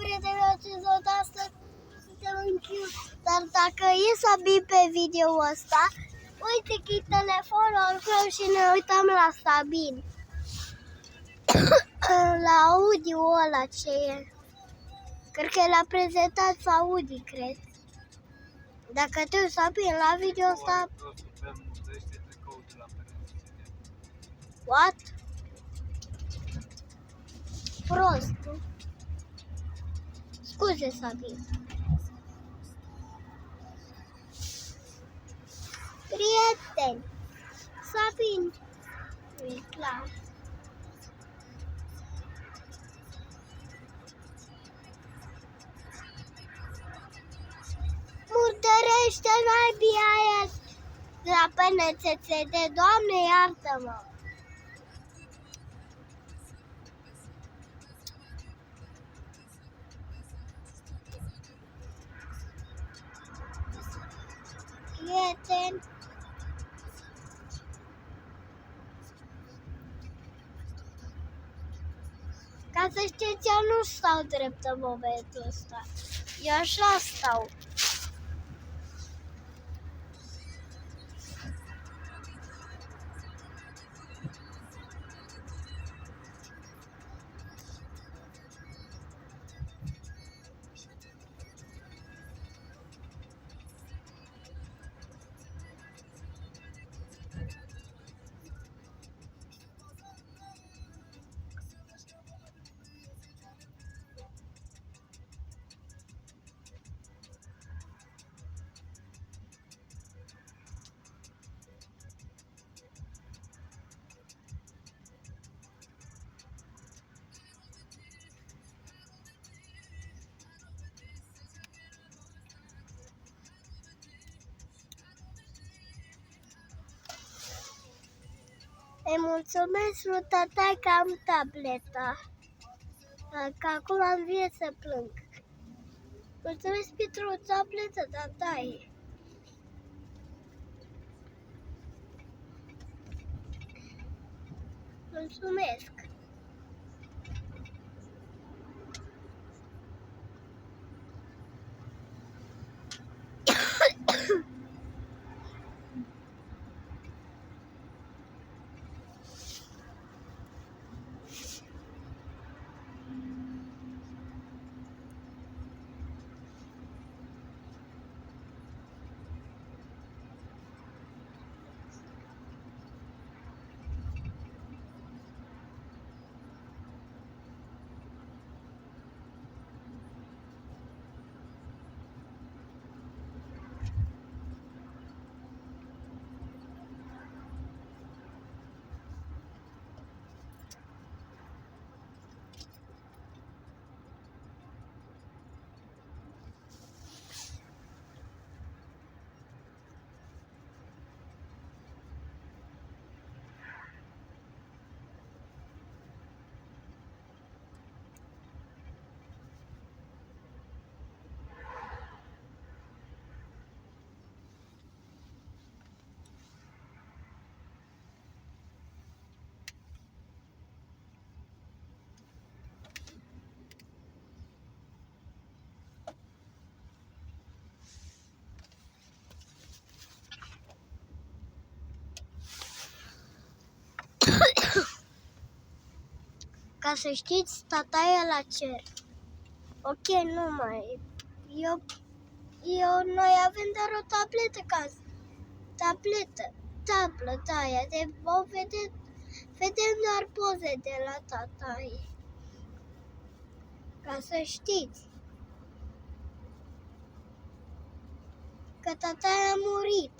prietenii episod astăzi suntem în Q. Dar dacă e Sabin pe video ăsta, uite că e telefonul meu și ne uităm la Sabin. La audio ăla ce e. Cred că l-a prezentat Audi, cred. Dacă te uiți Sabin la video ăsta... What? Prost. Scuze, Sabin. Prieteni, Sabin, e clar. Murdărește naibii aia la PNCCD, Doamne iartă-mă! Prieteni, ca să știți, eu nu stau drept în momentul ăsta. Eu așa stau. Îi mulțumesc lui tata că am tableta. Că acum am vine să plâng. Mulțumesc pentru tabletă, tataie. Mulțumesc. Ca să știți, tata e la cer. Ok, nu mai. Noi avem doar o tabletă casă. Tableta aia. Vedem doar poze de la tataie. Ca să știți. Că tataie a murit.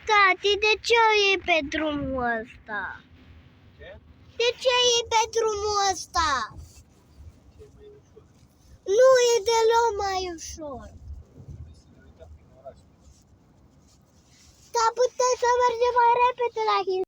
Tati, de ce o iei pe drumul ăsta? Ce? De ce e pe drumul ăsta? Ce e mai ușor? Nu e deloc mai ușor. Să ne uităm prin oraș. Dar putem să mergem mai repede la Hill.